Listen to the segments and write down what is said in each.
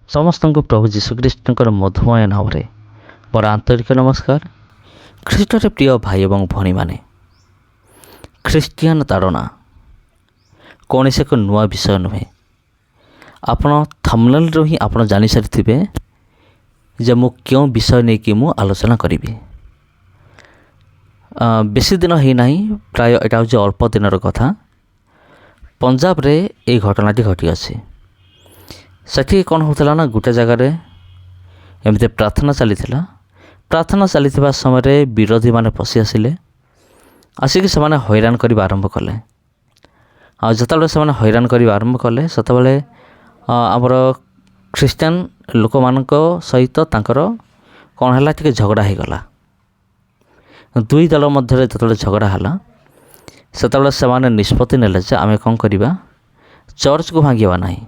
ସମସ୍ତଙ୍କୁ ପ୍ରଭୁ ଯୀଶୁଖ୍ରୀଷ୍ଟଙ୍କର ମଧୁମୟ ନାମରେ ମୋର ଆନ୍ତରିକ ନମସ୍କାର। ଖ୍ରୀଷ୍ଟରେ ପ୍ରିୟ ଭାଇ ଏବଂ ଭଉଣୀମାନେ, ଖ୍ରୀଷ୍ଟିଆନ ତାଡ଼ନା କୌଣସି ଏକ ନୂଆ ବିଷୟ ନୁହେଁ। ଆପଣ ଥମ୍ବନେଲ୍ରୁ ହିଁ ଆପଣ ଜାଣିସାରିଥିବେ ଯେ ମୁଁ କେଉଁ ବିଷୟ ନେଇକି ମୁଁ ଆଲୋଚନା କରିବି। ବେଶୀ ଦିନ ହେଇନାହିଁ, ପ୍ରାୟ ଏଇଟା ହେଉଛି ଅଳ୍ପ ଦିନର କଥା। ପଞ୍ଜାବରେ ଏହି ଘଟଣାଟି ଘଟିଅଛି। ସେଠି କ'ଣ ହେଉଥିଲା ନା, ଗୋଟେ ଜାଗାରେ ଏମିତି ପ୍ରାର୍ଥନା ଚାଲିଥିଲା। ପ୍ରାର୍ଥନା ଚାଲିଥିବା ସମୟରେ ବିରୋଧୀମାନେ ପଶି ଆସିକି ସେମାନେ ହଇରାଣ କରିବା ଆରମ୍ଭ କଲେ। ଆଉ ଯେତେବେଳେ ସେମାନେ ହଇରାଣ କରିବା ଆରମ୍ଭ କଲେ, ସେତେବେଳେ ଆମର ଖ୍ରୀଷ୍ଟିଆନ ଲୋକମାନଙ୍କ ସହିତ ତାଙ୍କର କ'ଣ ହେଲା, ଟିକେ ଝଗଡ଼ା ହୋଇଗଲା। ଦୁଇ ଦଳ ମଧ୍ୟରେ ଯେତେବେଳେ ଝଗଡ଼ା ହେଲା, ସେତେବେଳେ ସେମାନେ ନିଷ୍ପତ୍ତି ନେଲେ ଯେ ଆମେ କ'ଣ କରିବା, ଚର୍ଚ୍ଚକୁ ଭାଙ୍ଗିବା ନାହିଁ,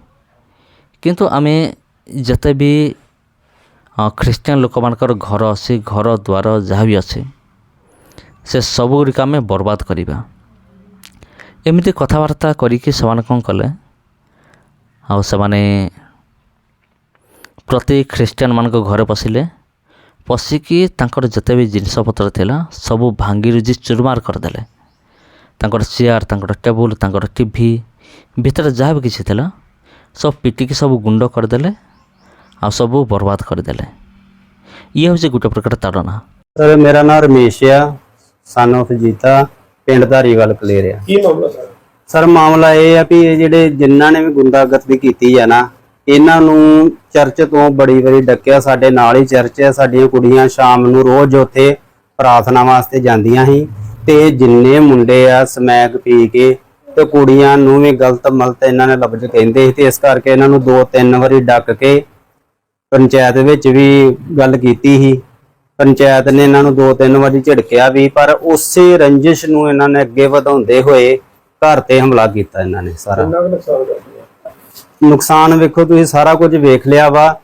କିନ୍ତୁ ଆମେ ଯେତେ ବି ଖ୍ରୀଷ୍ଟିଆନ ଲୋକମାନଙ୍କର ଘର ଅଛି, ଘର ଦ୍ୱାର ଯାହା ବି ଅଛି, ସେ ସବୁଗୁଡ଼ିକ ଆମେ ବର୍ବାଦ କରିବା। ଏମିତି କଥାବାର୍ତ୍ତା କରିକି ସେମାନେ କ'ଣ କଲେ, ଆଉ ସେମାନେ ପ୍ରତି ଖ୍ରୀଷ୍ଟିଆନମାନଙ୍କ ଘରେ ପଶିକି ତାଙ୍କର ଯେତେ ବି ଜିନିଷପତ୍ର ଥିଲା ସବୁ ଭାଙ୍ଗିରୁଜି ଚୁରମାର କରିଦେଲେ। ତାଙ୍କର ଚେୟାର, ତାଙ୍କର ଟେବୁଲ୍, ତାଙ୍କର ଟିଭି ଭିତରେ ଯାହା ବି କିଛି ଥିଲା ସବୁ ପିଟିକି ସବୁ ଗୁଣ୍ଡ କରିଦେଲେ, ଆଉ ସବୁ ବର୍ବାଦ କରିଦେଲେ। ଇଏ ହେଉଛି ଗୋଟେ ପ୍ରକାର ତାଡ଼ନା। ਸਰ ਮੇਰਾ ਨਾਮ ਰਮੇਸ਼ ਆ, ਸਨ ਆਫ ਜੀਤਾ, ਪਿੰਡ ਧਾਰੀਵਾਲ ਕਲੇਰ ਆ। ਕੀ ਮਾਮਲਾ ਸਰ ਮਾਮਲਾ ਇਹ ਆ ਵੀ ਇਹ ਜਿਹੜੇ ਜਿਨ੍ਹਾਂ ਨੇ ਵੀ ਗੁੰਡਾਗਰਦੀ ਕੀਤੀ ਆ ਨਾ, ਇਹਨਾਂ ਨੂੰ ਚਰਚ ਤੋਂ ਬੜੀ ਵਾਰੀ ਡੱਕਿਆ। ਸਾਡੇ ਨਾਲ ਹੀ ਚਰਚ ਹੈ, ਸਾਡੀਆਂ ਕੁੜੀਆਂ ਸ਼ਾਮ ਨੂੰ ਰੋਜ਼ ਉੱਥੇ ਪ੍ਰਾਰਥਨਾ ਵਾਸਤੇ ਜਾਂਦੀਆਂ ਸੀ, ਤੇ ਜਿੰਨੇ ਮੁੰਡੇ ਆ ਸਮੈਕ ਪੀ ਕੇ ਤੇ ਕੁੜੀਆਂ ਨੂੰ ਵੀ ਗਲਤ ਮਲਤ ਇਹਨਾਂ ਨੇ ਲਫ਼ਜ਼ ਕਹਿੰਦੇ ਸੀ, ਤੇ ਇਸ ਕਰਕੇ ਇਹਨਾਂ ਨੂੰ 2-3 ਵਾਰੀ ਡੱਕ ਕੇ ਪੰਚਾਇਤ ਵਿੱਚ ਵੀ ਗੱਲ ਕੀਤੀ ਸੀ। ਪੰਚਾਇਤ ਨੇ ਇਹਨਾਂ ਨੂੰ 2-3 ਵਾਰੀ ਝਿੜਕਿਆ ਵੀ, ਪਰ ਉਸੇ ਰੰਜਿਸ਼ ਨੂੰ ਇਹਨਾਂ ਨੇ ਅੱਗੇ ਵਧਾਉਂਦੇ ਹੋਏ ਘਰ ਤੇ ਹਮਲਾ ਕੀਤਾ। ਇਹਨਾਂ ਨੇ ਸਾਰਾ ਨੁਕਸਾਨ ਵੇਖੋ ਤੁਸੀਂ, ਸਾਰਾ ਕੁਝ ਵੇਖ ਲਿਆ ਵਾ।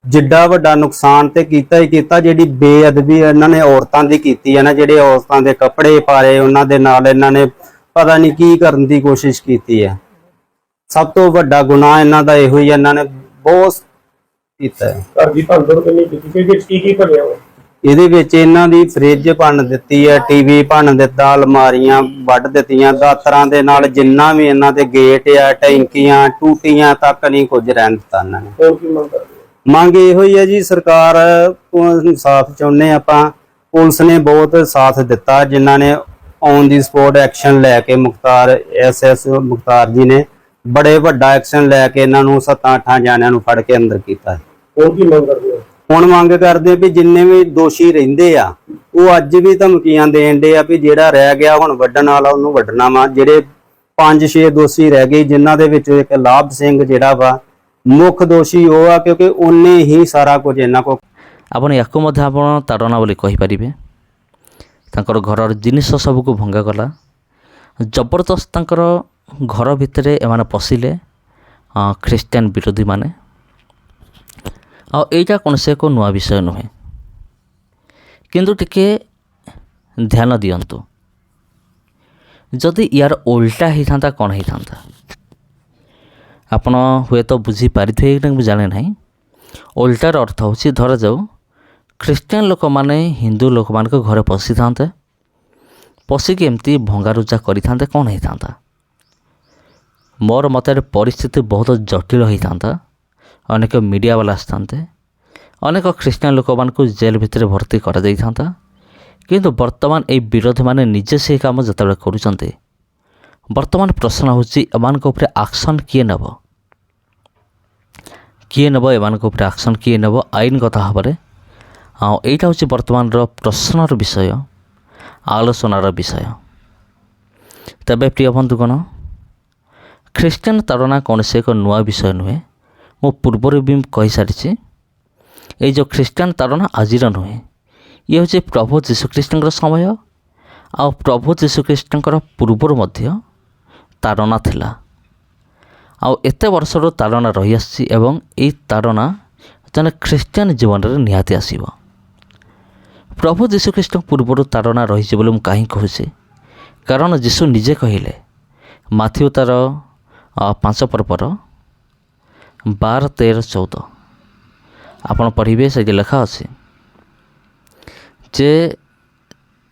ਜਿੱਡਾ ਵੱਡਾ ਨੁਕਸਾਨ ਤੇ ਕੀਤਾ ਹੀ ਕੀਤਾ। ਜਿਹੜੀ ਬੇਅਦਬੀ ਇਹਨਾਂ ਨੇ ਔਰਤਾਂ ਦੀ ਕੀਤੀ ਹੈ ਨਾ, ਜਿਹੜੇ ਔਰਤਾਂ ਦੇ ਕੱਪੜੇ ਪਾਰੇ, ਉਹਨਾਂ ਦੇ ਨਾਲ ਇਹਨਾਂ ਨੇ ਪਤਾ ਨਹੀਂ ਕੀ ਕਰਨ ਦੀ ਕੋਸ਼ਿਸ਼ ਕੀਤੀ ਹੈ। ਸਭ ਤੋਂ ਵੱਡਾ ਗੁਨਾਹ ਇਹਨਾਂ ਦਾ ਇਹੋ ਹੀ, ਇਹਨਾਂ ਨੇ ਬਹੁਤ ਕੀਤਾ ਹੈ। ਘਰ ਦੀ ਭੰਨਤੋੜ ਕਿੰਨੀ ਕੀਤੀ, ਵਿੱਚ ਕੀ ਭਰਿਆ ਵਾ? ਇਹਦੇ ਵਿੱਚ ਇਹਨਾਂ ਦੀ ਫ੍ਰਿਜ ਭੰਨ ਦਿੱਤੀ ਹੈ, ਟੀਵੀ ਭੰਨ ਦਿੱਤਾ, ਅਲਮਾਰੀਆਂ ਵੱਢ ਦਿੱਤੀਆਂ, ਦਾਤਰਾਂ ਦੇ ਨਾਲ ਜਿੰਨਾ ਵੀ ਇਹਨਾਂ ਦੇ ਗੇਟ ਆ, ਟੈਂਕੀਆਂ, ਟੂਟੀਆਂ ਤੱਕ ਨਹੀਂ ਕੁਝ ਰਹਿਣ ਦਿੱਤਾ ਇਹਨਾਂ ਨੇ। ਹੋਰ ਕੀ ਮੰਗ ਕਰਦੇ? ਮੰਗ ਇਹੋ ਹੀ ਹੈ ਜੀ, ਸਰਕਾਰ ਤੋਂ ਇਨਸਾਫ ਚਾਹੁੰਦੇ ਆਪਾਂ। ਪੁਲਿਸ ਨੇ ਬਹੁਤ ਸਾਥ ਦਿੱਤਾ, ਜਿਨ੍ਹਾਂ ਨੇ ਔਨ ਦੀ ਸਪੋਰਟ ਐਕਸ਼ਨ ਲੈ ਕੇ ਐਸਐਸ ਮੁਖਤਾਰ ਜੀ ਨੇ ਬੜੇ ਵੱਡਾ ਐਕਸ਼ਨ ਲੈ ਕੇ ਇਹਨਾਂ ਨੂੰ 7-8 ਜਾਣਿਆਂ ਨੂੰ ਫੜ ਕੇ ਅੰਦਰ ਕੀਤਾ। ਹੋਰ ਕੀ ਮੰਗ ਕਰਦੇ ਹੋ? ਹੁਣ ਮੰਗ ਕਰਦੇ ਵੀ ਜਿੰਨੇ ਵੀ ਦੋਸ਼ੀ ਰਹਿੰਦੇ ਆ, ਉਹ ਅੱਜ ਵੀ ਧਮਕੀਆਂ ਦੇਣ ਦੇ ਆ ਵੀ ਜਿਹੜਾ ਰਹਿ ਗਿਆ ਹੁਣ ਵੱਢਣ ਵਾਲਾ ਉਹਨੂੰ ਵੱਢਣਾ ਵਾ। ਜਿਹੜੇ 5-6 ਦੋਸ਼ੀ ਰਹਿ ਗਏ, ਜਿਨ੍ਹਾਂ ਦੇ ਵਿੱਚੋਂ ਇੱਕ ਲਾਭ ਸਿੰਘ ਜਿਹੜਾ ਵਾ ମୁଖ୍ୟ ଦୋଷୀ ଓ ଆ, क्योंकि उन्हें ही सारा कुछ एना को ଆପଣ ୟାକୁ ମଧ୍ୟ ଆପଣ ତାଡ଼ନା ବୋଲି କହିପାରିବେ। ତାଙ୍କର ଘରର ଜିନିଷ ସବୁକୁ ଭଙ୍ଗାଗଲା। ଜବରଦସ୍ତ ତାଙ୍କର ଘର ଭିତରେ ଏମାନେ ପଶିଲେ ଖ୍ରୀଷ୍ଟିଆନ ବିରୋଧୀମାନେ। ଆଉ ଏଇଟା କୌଣସି ଏକ ନୂଆ ବିଷୟ ନୁହେଁ, କିନ୍ତୁ ଟିକେ ଧ୍ୟାନ ଦିଅନ୍ତୁ। ଯଦି ୟାର ଓଲଟା ହେଇଥାନ୍ତା କ'ଣ ହେଇଥାନ୍ତା, ଆପଣ ହୁଏତ ବୁଝିପାରିଥିବେ କି ମୁଁ ଜାଣେ ନାହିଁ। ଓଲଟାର ଅର୍ଥ ହେଉଛି, ଧରାଯାଉ ଖ୍ରୀଷ୍ଟିଆନ ଲୋକମାନେ ହିନ୍ଦୁ ଲୋକମାନଙ୍କ ଘରେ ପଶିକି ଏମିତି ଭଙ୍ଗାରୁଜା କରିଥାନ୍ତେ, କ'ଣ ହେଇଥାନ୍ତା? ମୋର ମତରେ ପରିସ୍ଥିତି ବହୁତ ଜଟିଳ ହେଇଥାନ୍ତା। ଅନେକ ମିଡ଼ିଆ ବାଲା ଆସିଥାନ୍ତେ, ଅନେକ ଖ୍ରୀଷ୍ଟିଆନ ଲୋକମାନଙ୍କୁ ଜେଲ୍ ଭିତରେ ଭର୍ତ୍ତି କରାଯାଇଥାନ୍ତା। କିନ୍ତୁ ବର୍ତ୍ତମାନ ଏହି ବିରୋଧୀମାନେ ନିଜେ ସେହି କାମ ଯେତେବେଳେ କରୁଛନ୍ତି, ବର୍ତ୍ତମାନ ପ୍ରଶ୍ନ ହେଉଛି ଏମାନଙ୍କ ଉପରେ ଆକ୍ସନ୍ କିଏ ନେବ? ଏମାନଙ୍କ ଉପରେ ଆକ୍ସନ୍ କିଏ ନେବ ଆଇନଗତ ଭାବରେ? ଆଉ ଏଇଟା ହେଉଛି ବର୍ତ୍ତମାନର ପ୍ରଶ୍ନର ବିଷୟ, ଆଲୋଚନାର ବିଷୟ। ତେବେ ପ୍ରିୟ ବନ୍ଧୁଗଣ, ଖ୍ରୀଷ୍ଟିଆନ ତାଡ଼ନା କୌଣସି ଏକ ନୂଆ ବିଷୟ ନୁହେଁ। ମୁଁ ପୂର୍ବରୁ ବି କହିସାରିଛି, ଏଇ ଯେଉଁ ଖ୍ରୀଷ୍ଟିଆନ ତାଡ଼ନା ଆଜିର ନୁହେଁ। ଇଏ ହେଉଛି ପ୍ରଭୁ ଯୀଶୁଖ୍ରୀଷ୍ଟଙ୍କର ସମୟ, ଆଉ ପ୍ରଭୁ ଯୀଶୁଖ୍ରୀଷ୍ଟଙ୍କର ପୂର୍ବରୁ ମଧ୍ୟ ତାଡ଼ନା ଥିଲା। ଆଉ ଏତେ ବର୍ଷରୁ ତାଡ଼ନା ରହିଆସିଛି, ଏବଂ ଏଇ ତାଡ଼ନା ଜଣେ ଖ୍ରୀଷ୍ଟିଆନ ଜୀବନରେ ନିହାତି ଆସିବ। ପ୍ରଭୁ ଯୀଶୁଖ୍ରୀଷ୍ଟଙ୍କ ପୂର୍ବରୁ ତାଡ଼ନା ରହିଛି ବୋଲି ମୁଁ କାହିଁ କହୁଛି, କାରଣ ଯୀଶୁ ନିଜେ କହିଲେ ମାଥିଉ ତାର 5 ପର୍ବର 12, 13, 14 ଆପଣ ପଢ଼ିବେ ସେଇଠି ଲେଖା ଅଛି ଯେ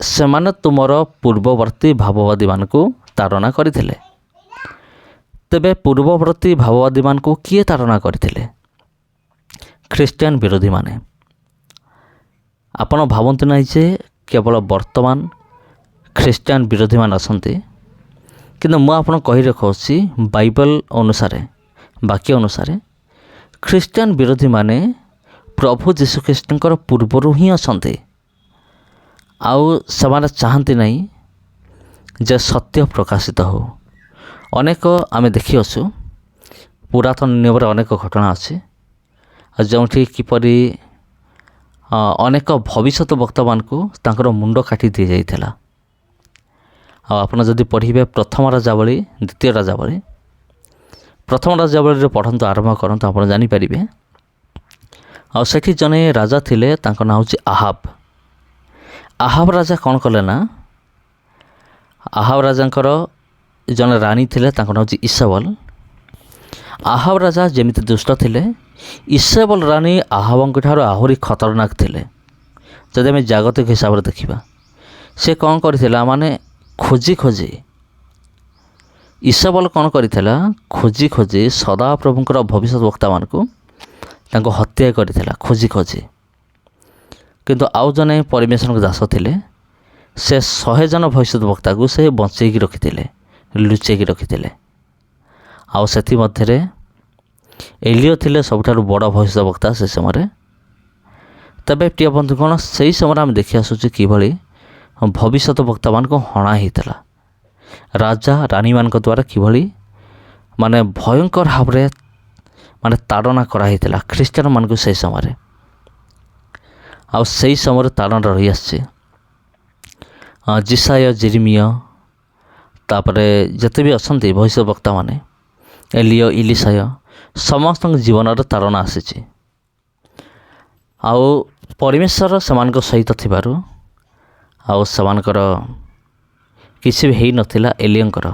ସେମାନେ ତୁମର ପୂର୍ବବର୍ତ୍ତୀ ଭାବବାଦୀମାନଙ୍କୁ ତାଡ଼ନା କରିଥିଲେ। ତେବେ ପୂର୍ବବର୍ତ୍ତୀ ଭାବବାଦୀମାନଙ୍କୁ କିଏ ତାଡ଼ନା କରିଥିଲେ? ଖ୍ରୀଷ୍ଟିଆନ ବିରୋଧୀମାନେ। ଆପଣ ଭାବନ୍ତୁ ନାହିଁ ଯେ କେବଳ ବର୍ତ୍ତମାନ ଖ୍ରୀଷ୍ଟିଆନ ବିରୋଧୀମାନେ ଅଛନ୍ତି, କିନ୍ତୁ ମୁଁ ଆପଣଙ୍କୁ କହି ରଖୁଛି ବାଇବଲ ଅନୁସାରେ, ବାକ୍ୟ ଅନୁସାରେ ଖ୍ରୀଷ୍ଟିଆନ ବିରୋଧୀମାନେ ପ୍ରଭୁ ଯୀଶୁଖ୍ରୀଷ୍ଟଙ୍କର ପୂର୍ବରୁ ହିଁ ଅଛନ୍ତି। ଆଉ ସେମାନେ ଚାହାନ୍ତି ନାହିଁ ଯେ ସତ୍ୟ ପ୍ରକାଶିତ ହେଉ। ଅନେକ ଆମେ ଦେଖିଅଛୁ ପୁରାତନ ନିୟମରେ ଅନେକ ଘଟଣା ଅଛି ଯେଉଁଠି କିପରି ଅନେକ ଭବିଷ୍ୟତ ବକ୍ତାମାନଙ୍କୁ ତାଙ୍କର ମୁଣ୍ଡ କାଟି ଦିଆଯାଇଥିଲା। ଆଉ ଆପଣ ଯଦି ପଢ଼ିବେ ପ୍ରଥମ ରାଜାବଳୀ, ଦ୍ୱିତୀୟ ରାଜାବଳୀ, ପ୍ରଥମ ରାଜାବଳୀରେ ପଢ଼ନ୍ତୁ, ଆରମ୍ଭ କରନ୍ତୁ, ଆପଣ ଜାଣିପାରିବେ। ଆଉ ସେଠି ଜଣେ ରାଜା ଥିଲେ, ତାଙ୍କ ନାଁ ହେଉଛି ଆହାବ। ଆହାବ ରାଜା କ'ଣ କଲେ ନା, ଆହାବ ରାଜାଙ୍କର ଜଣେ ରାଣୀ ଥିଲେ, ତାଙ୍କ ନାଁ ହେଉଛି ଇସବଲ। ଆହାବ ରାଜା ଯେମିତି ଦୁଷ୍ଟ ଥିଲେ, ଇସବଲ ରାଣୀ ଆହାବଙ୍କ ଠାରୁ ଆହୁରି ଖତରନାକ ଥିଲେ। ଯଦି ଆମେ ଜାଗତିକ ହିସାବରେ ଦେଖିବା, ସେ କ'ଣ କରିଥିଲା, ମାନେ ଖୋଜି ଖୋଜି, ଇସବଲ କ'ଣ କରିଥିଲା, ଖୋଜି ଖୋଜି ସଦାପ୍ରଭୁଙ୍କର ଭବିଷ୍ୟତ ବକ୍ତାମାନଙ୍କୁ ତାଙ୍କୁ ହତ୍ୟା କରିଥିଲା, ଖୋଜି ଖୋଜି। କିନ୍ତୁ ଆଉ ଜଣେ ପରମେଶ୍ୱରଙ୍କ ଦାସ ଥିଲେ, ସେ 100 ଜଣ ଭବିଷ୍ୟତ ବକ୍ତାକୁ ସେ ବଞ୍ଚେଇକି ରଖିଥିଲେ, ଲୁଚେଇକି ରଖିଥିଲେ। ଆଉ ସେଥିମଧ୍ୟରେ ଏଲିଓ ଥିଲେ ସବୁଠାରୁ ବଡ଼ ଭବିଷ୍ୟତ ବକ୍ତା ସେ ସମୟରେ। ତେବେ ପ୍ରିୟ ବନ୍ଧୁଗଣ, ସେହି ସମୟରେ ଆମେ ଦେଖି ଆସୁଛୁ କିଭଳି ଭବିଷ୍ୟତ ବକ୍ତାମାନଙ୍କୁ ହଣା ହେଇଥିଲା, ରାଜା ରାଣୀମାନଙ୍କ ଦ୍ୱାରା କିଭଳି ମାନେ ଭୟଙ୍କର ଭାବରେ ମାନେ ତାଡ଼ନା କରାହେଇଥିଲା ଖ୍ରୀଷ୍ଟିଆନମାନଙ୍କୁ ସେହି ସମୟରେ। ଆଉ ସେହି ସମୟରେ ତାଡ଼ନା ରହିଆସିଛି। ଜିସାୟ, ଜେରେମିୟ, ତାପରେ ଯେତେ ବି ଅଛନ୍ତି ଭବିଷ୍ୟତ ବକ୍ତାମାନେ, ଏଲିଓ, ଇଲିସାୟ, ସମସ୍ତଙ୍କ ଜୀବନରେ ତାଡ଼ନା ଆସିଛି। ଆଉ ପରମେଶ୍ୱର ସେମାନଙ୍କ ସହିତ ଥିବାରୁ ଆଉ ସେମାନଙ୍କର କିଛି ବି ହେଇନଥିଲା, ଏଲିଓଙ୍କର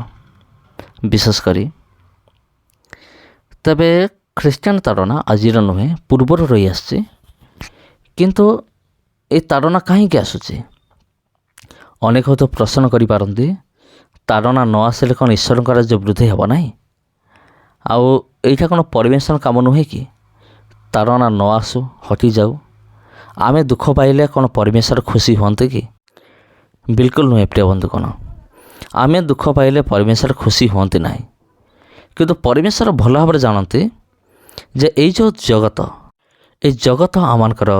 ବିଶେଷ କରି। ତେବେ ଖ୍ରୀଷ୍ଟିଆନ ତାଡ଼ନା ଆଜିର ନୁହେଁ, ପୂର୍ବରୁ ରହିଆସିଛି। କିନ୍ତୁ ଏ ତାଡ଼ନା କାହିଁକି ଆସୁଛି? ଅନେକ ତ ପ୍ରଶ୍ନ କରିପାରନ୍ତି, ତାଡ଼ନା ନ ଆସିଲେ କ'ଣ ଈଶ୍ୱରଙ୍କ ରାଜ୍ୟ ବୃଦ୍ଧି ହେବ ନାହିଁ? ଆଉ ଏଇଟା କ'ଣ ପରମେଶ୍ୱର କାମ ନୁହେଁ କି? ତାଡ଼ନା ନ ଆସୁ, ହଟିଯାଉ, ଆମେ ଦୁଃଖ ପାଇଲେ କ'ଣ ପରମେଶ୍ୱର ଖୁସି ହୁଅନ୍ତି କି? ବିଲକୁଲ ନୁହେଁ ପ୍ରିୟ ବନ୍ଧୁଗଣ। ଆମେ ଦୁଃଖ ପାଇଲେ ପରମେଶ୍ୱର ଖୁସି ହୁଅନ୍ତି ନାହିଁ। କିନ୍ତୁ ପରମେଶ୍ୱର ଭଲ ଭାବରେ ଜାଣନ୍ତି ଯେ ଏଇ ଯେଉଁ ଜଗତ, ଏଇ ଜଗତ ଆମମାନଙ୍କର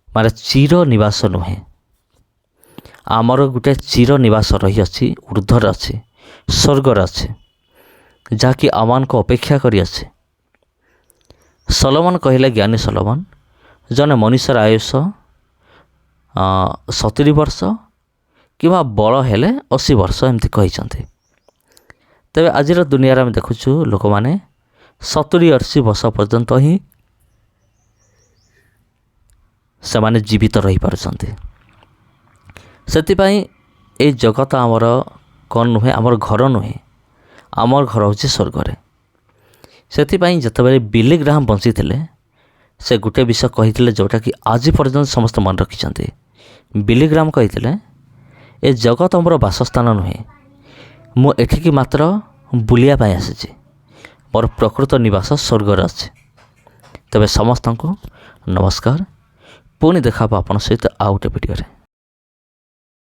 ମାନେ ଚିର ନିବାସ ନୁହେଁ। ଆମର ଗୋଟେ ଚିର ନିବାସ ରହିଅଛି, ଉର୍ଦ୍ଧ୍ୱରେ ଅଛି, ସ୍ୱର୍ଗରେ ଅଛି, ଯାହାକି ଆମମାନଙ୍କୁ ଅପେକ୍ଷା କରିଅଛି। ସଲୋମନ କହିଲେ, ଜ୍ଞାନୀ ସଲୋମନ, ଜଣେ ମଣିଷର ଆୟୁଷ 70 ବର୍ଷ କିମ୍ବା ବଳ ହେଲେ 80 ବର୍ଷ ଏମିତି କହିଛନ୍ତି। ତେବେ ଆଜିର ଦୁନିଆରେ ଆମେ ଦେଖୁଛୁ ଲୋକମାନେ 70-80 ବର୍ଷ ପର୍ଯ୍ୟନ୍ତ ହିଁ ସେମାନେ ଜୀବିତ ରହିପାରୁଛନ୍ତି। ସେଥିପାଇଁ ଏଇ ଜଗତ ଆମର କ'ଣ ନୁହେଁ, ଆମର ଘର ନୁହେଁ, ଆମର ଘର ହେଉଛି ସ୍ୱର୍ଗରେ। ସେଥିପାଇଁ ଯେତେବେଳେ ବିଲି ଗ୍ରାହାମ ବଞ୍ଚିଥିଲେ, ସେ ଗୋଟେ ବିଷୟ କହିଥିଲେ ଯେଉଁଟାକି ଆଜି ପର୍ଯ୍ୟନ୍ତ ସମସ୍ତେ ମନେ ରଖିଛନ୍ତି। ବିଲି ଗ୍ରାହାମ କହିଥିଲେ, ଏ ଜଗତ ମୋର ବାସସ୍ଥାନ ନୁହେଁ, ମୁଁ ଏଠିକି ମାତ୍ର ବୁଲିବା ପାଇଁ ଆସିଛି, ମୋର ପ୍ରକୃତ ନିବାସ ସ୍ୱର୍ଗରେ ଅଛି। ତେବେ ସମସ୍ତଙ୍କୁ ନମସ୍କାର, ପୁଣି ଦେଖା ହେବ ଆପଣଙ୍କ ସହିତ ଆଉ ଗୋଟେ ଭିଡ଼ିଓରେ।